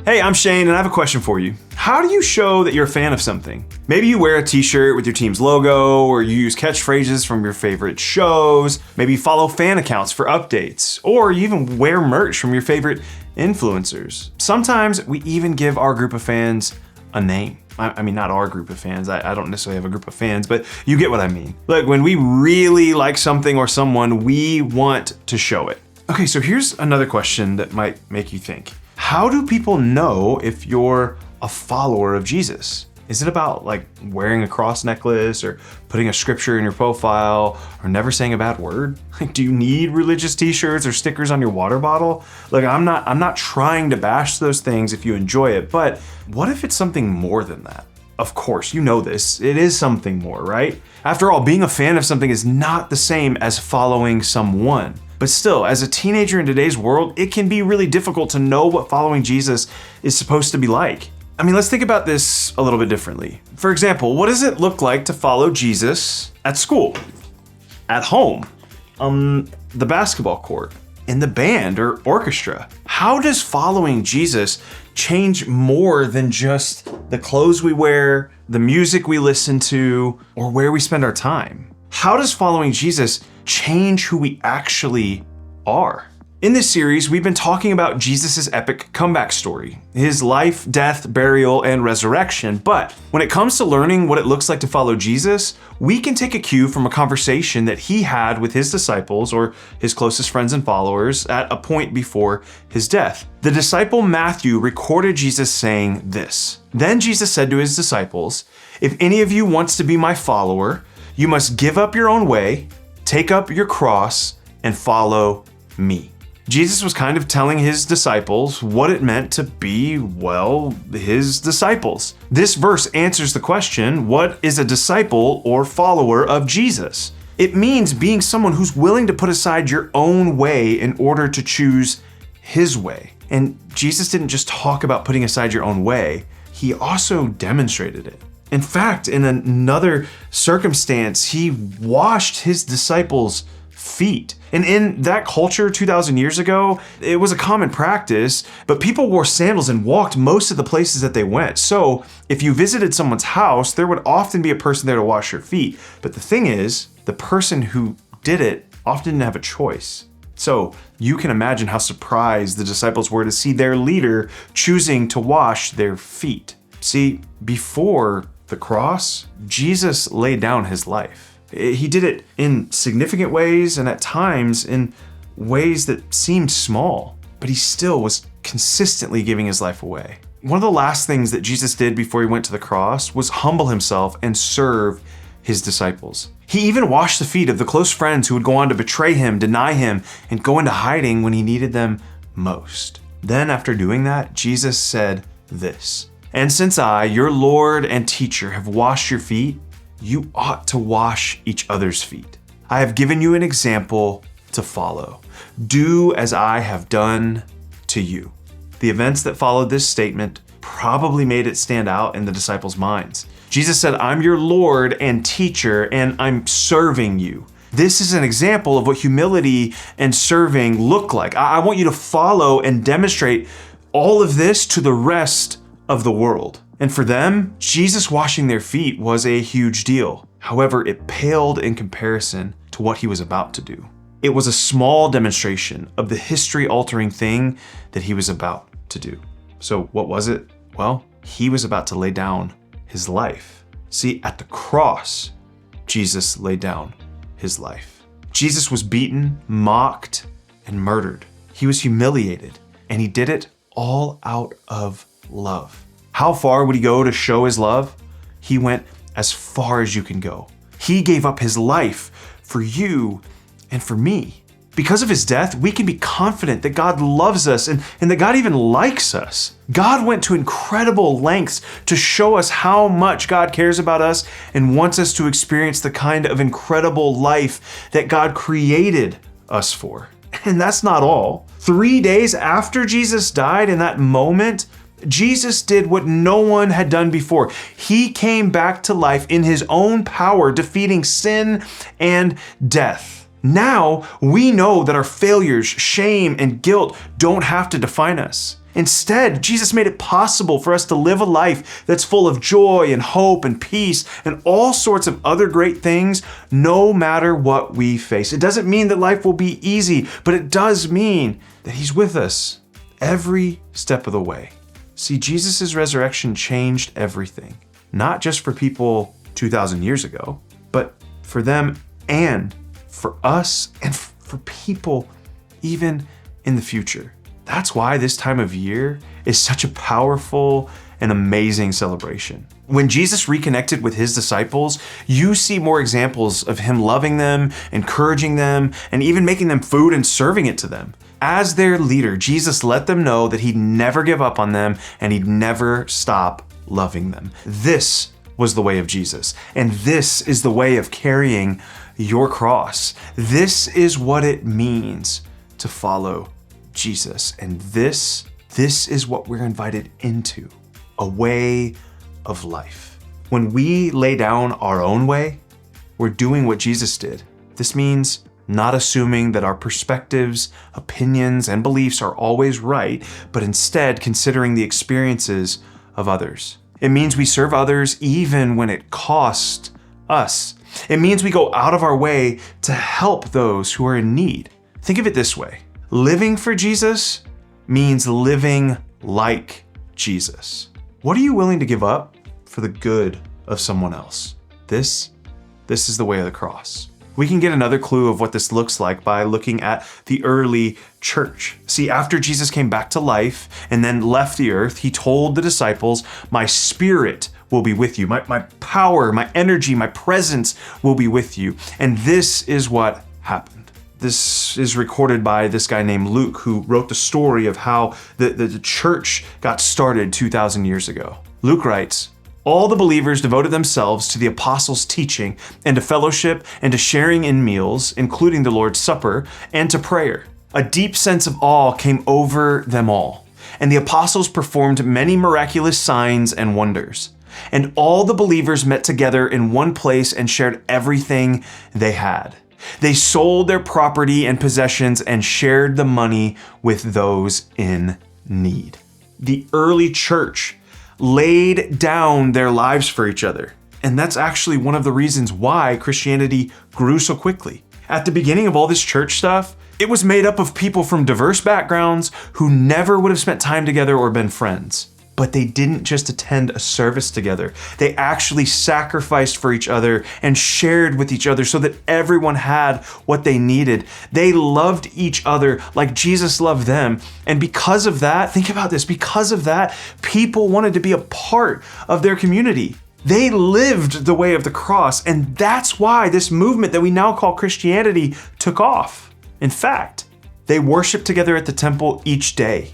Hey, I'm Shane and I have a question for you. How do you show that you're a fan of something? Maybe you wear a t-shirt with your team's logo, or you use catchphrases from your favorite shows. Maybe you follow fan accounts for updates, or you even wear merch from your favorite influencers. Sometimes we even give our group of fans a name. I mean, not our group of fans. I don't necessarily have a group of fans, but you get what I mean. Look, when we really like something or someone, we want to show it. Okay, so here's another question that might make you think. How do people know if you're a follower of Jesus? Is it about like wearing a cross necklace or putting a scripture in your profile or never saying a bad word? Like, do you need religious t-shirts or stickers on your water bottle? Like, I'm not trying to bash those things if you enjoy it, but what if it's something more than that? Of course, you know this. It is something more, right? After all, being a fan of something is not the same as following someone. But still, as a teenager in today's world, it can be really difficult to know what following Jesus is supposed to be like. I mean, let's think about this a little bit differently. For example, what does it look like to follow Jesus at school, at home, on the basketball court, in the band or orchestra? How does following Jesus change more than just the clothes we wear, the music we listen to, or where we spend our time? How does following Jesus change who we actually are? In this series, we've been talking about Jesus' epic comeback story, his life, death, burial, and resurrection. But when it comes to learning what it looks like to follow Jesus, we can take a cue from a conversation that he had with his disciples or his closest friends and followers at a point before his death. The disciple Matthew recorded Jesus saying this. Then Jesus said to his disciples, "If any of you wants to be my follower, you must give up your own way, take up your cross, and follow me." Jesus was kind of telling his disciples what it meant to be, well, his disciples. This verse answers the question, what is a disciple or follower of Jesus? It means being someone who's willing to put aside your own way in order to choose his way. And Jesus didn't just talk about putting aside your own way, he also demonstrated it. In fact, in another circumstance, he washed his disciples' feet. And in that culture 2,000 years ago, it was a common practice, but people wore sandals and walked most of the places that they went. So if you visited someone's house, there would often be a person there to wash your feet. But the thing is, the person who did it often didn't have a choice. So you can imagine how surprised the disciples were to see their leader choosing to wash their feet. See, before the cross, Jesus laid down his life. He did it in significant ways and at times in ways that seemed small, but he still was consistently giving his life away. One of the last things that Jesus did before he went to the cross was humble himself and serve his disciples. He even washed the feet of the close friends who would go on to betray him, deny him, and go into hiding when he needed them most. Then after doing that, Jesus said this, "And since I, your Lord and teacher, have washed your feet, you ought to wash each other's feet. I have given you an example to follow. Do as I have done to you." The events that followed this statement probably made it stand out in the disciples' minds. Jesus said, "I'm your Lord and teacher, and I'm serving you." This is an example of what humility and serving look like. I want you to follow and demonstrate all of this to the rest of the world. And for them, Jesus washing their feet was a huge deal. However, it paled in comparison to what he was about to do. It was a small demonstration of the history-altering thing that he was about to do. So what was it? Well, he was about to lay down his life. See, at the cross, Jesus laid down his life. Jesus was beaten, mocked, and murdered. He was humiliated, and he did it all out of love. How far would he go to show his love? He went as far as you can go. He gave up his life for you and for me. Because of his death, we can be confident that God loves us and that God even likes us. God went to incredible lengths to show us how much God cares about us and wants us to experience the kind of incredible life that God created us for. And that's not all. 3 days after Jesus died, in that moment, Jesus did what no one had done before. He came back to life in his own power, defeating sin and death. Now we know that our failures, shame, and guilt don't have to define us. Instead, Jesus made it possible for us to live a life that's full of joy and hope and peace and all sorts of other great things, no matter what we face. It doesn't mean that life will be easy, but it does mean that He's with us every step of the way. See, Jesus' resurrection changed everything, not just for people 2,000 years ago, but for them and for us and for people even in the future. That's why this time of year is such a powerful and amazing celebration. When Jesus reconnected with His disciples, you see more examples of Him loving them, encouraging them, and even making them food and serving it to them. As their leader, Jesus let them know that He'd never give up on them and He'd never stop loving them. This was the way of Jesus, and this is the way of carrying your cross. This is what it means to follow Jesus, and this is what we're invited into, a way of life. When we lay down our own way, we're doing what Jesus did. This means not assuming that our perspectives, opinions, and beliefs are always right, but instead considering the experiences of others. It means we serve others even when it costs us. It means we go out of our way to help those who are in need. Think of it this way. Living for Jesus means living like Jesus. What are you willing to give up for the good of someone else? This is the way of the cross. We can get another clue of what this looks like by looking at the early church. See, after Jesus came back to life and then left the earth, He told the disciples, "My Spirit will be with you. My power, my energy, my presence will be with you." And this is what happened. This is recorded by this guy named Luke, who wrote the story of how the church got started 2,000 years ago. Luke writes, "All the believers devoted themselves to the apostles' teaching and to fellowship and to sharing in meals, including the Lord's Supper, and to prayer. A deep sense of awe came over them all, and the apostles performed many miraculous signs and wonders. And all the believers met together in one place and shared everything they had. They sold their property and possessions and shared the money with those in need." The early church laid down their lives for each other. And that's actually one of the reasons why Christianity grew so quickly. At the beginning of all this church stuff, it was made up of people from diverse backgrounds who never would have spent time together or been friends. But they didn't just attend a service together. They actually sacrificed for each other and shared with each other so that everyone had what they needed. They loved each other like Jesus loved them. And because of that, think about this, because of that, people wanted to be a part of their community. They lived the way of the cross, and that's why this movement that we now call Christianity took off. In fact, they worshiped together at the temple each day,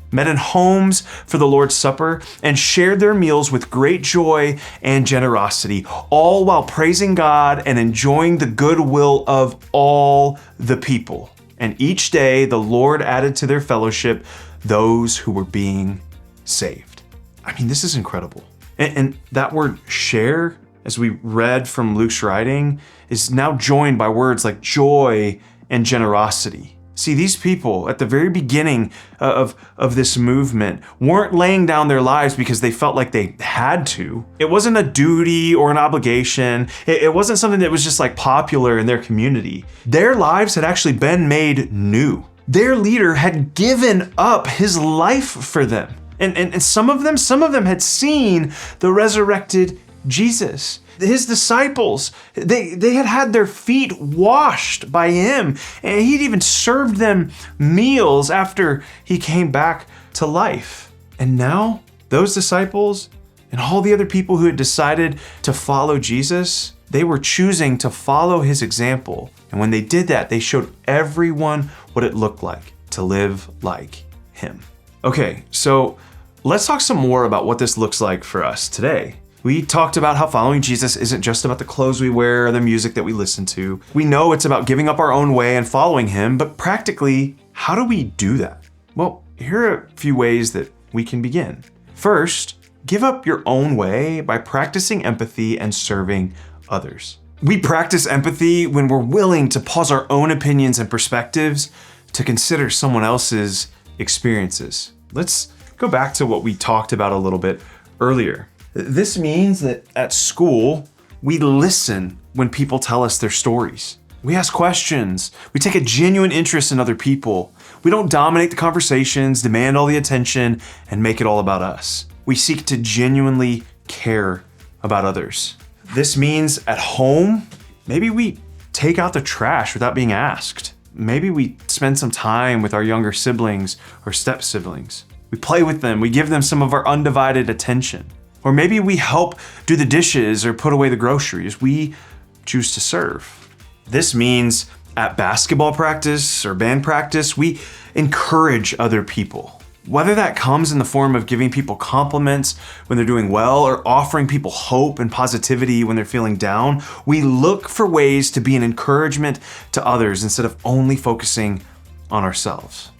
met in homes for the Lord's Supper, and shared their meals with great joy and generosity, all while praising God and enjoying the goodwill of all the people. And each day the Lord added to their fellowship those who were being saved. I mean, this is incredible. And that word share, as we read from Luke's writing, is now joined by words like joy and generosity. See, these people at the very beginning of this movement weren't laying down their lives because they felt like they had to. It wasn't a duty or an obligation. It wasn't something that was just like popular in their community. Their lives had actually been made new. Their leader had given up his life for them. And some of them had seen the resurrected Jesus. His disciples, they had had their feet washed by him, and he'd even served them meals after he came back to life. And now those disciples and all the other people who had decided to follow Jesus, they were choosing to follow his example. And when they did that, they showed everyone what it looked like to live like him. Okay, so let's talk some more about what this looks like for us today. We talked about how following Jesus isn't just about the clothes we wear or the music that we listen to. We know it's about giving up our own way and following him, but practically, how do we do that? Well, here are a few ways that we can begin. First, give up your own way by practicing empathy and serving others. We practice empathy when we're willing to pause our own opinions and perspectives to consider someone else's experiences. Let's Go back to what we talked about a little bit earlier. This means that at school, we listen when people tell us their stories. We ask questions. We take a genuine interest in other people. We don't dominate the conversations, demand all the attention, and make it all about us. We seek to genuinely care about others. This means at home, maybe we take out the trash without being asked. Maybe we spend some time with our younger siblings or step siblings. We play with them. We give them some of our undivided attention. Or maybe we help do the dishes or put away the groceries. We choose to serve. This means at basketball practice or band practice, we encourage other people. Whether that comes in the form of giving people compliments when they're doing well or offering people hope and positivity when they're feeling down, we look for ways to be an encouragement to others instead of only focusing on ourselves.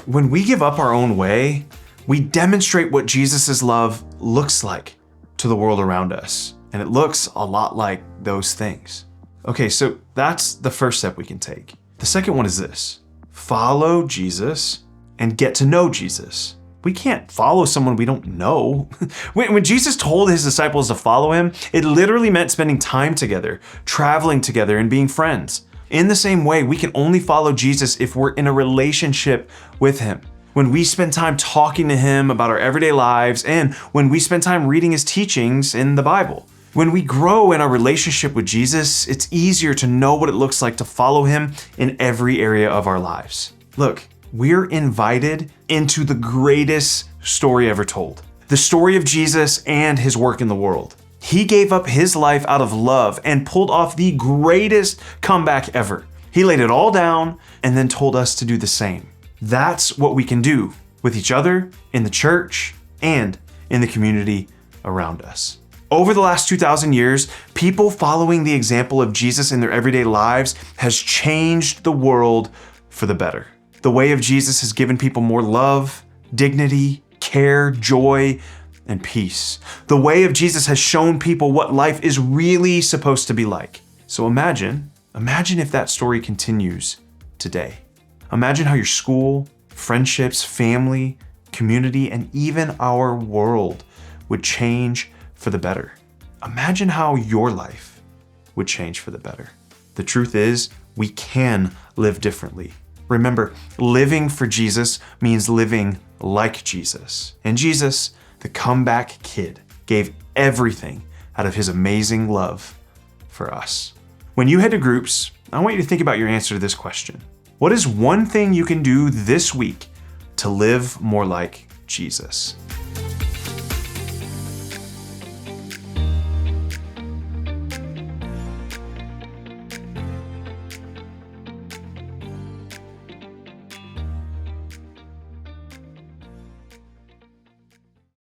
When we give up our own way, we demonstrate what Jesus' love looks like to the world around us. And it looks a lot like those things. Okay, so that's the first step we can take. The second one is this: follow Jesus and get to know Jesus. We can't follow someone we don't know. When Jesus told his disciples to follow him, it literally meant spending time together, traveling together, and being friends. In the same way, we can only follow Jesus if we're in a relationship with him. When we spend time talking to him about our everyday lives, and when we spend time reading his teachings in the Bible. When we grow in our relationship with Jesus, it's easier to know what it looks like to follow him in every area of our lives. Look, we're invited into the greatest story ever told. The story of Jesus and his work in the world. He gave up his life out of love and pulled off the greatest comeback ever. He laid it all down and then told us to do the same. That's what we can do with each other, in the church, and in the community around us. Over the last 2,000 years, people following the example of Jesus in their everyday lives has changed the world for the better. The way of Jesus has given people more love, dignity, care, joy, and peace. The way of Jesus has shown people what life is really supposed to be like. So imagine if that story continues today. Imagine how your school, friendships, family, community, and even our world would change for the better. Imagine how your life would change for the better. The truth is, we can live differently. Remember, living for Jesus means living like Jesus. And Jesus, the comeback kid, gave everything out of his amazing love for us. When you head to groups, I want you to think about your answer to this question. What is one thing you can do this week to live more like Jesus?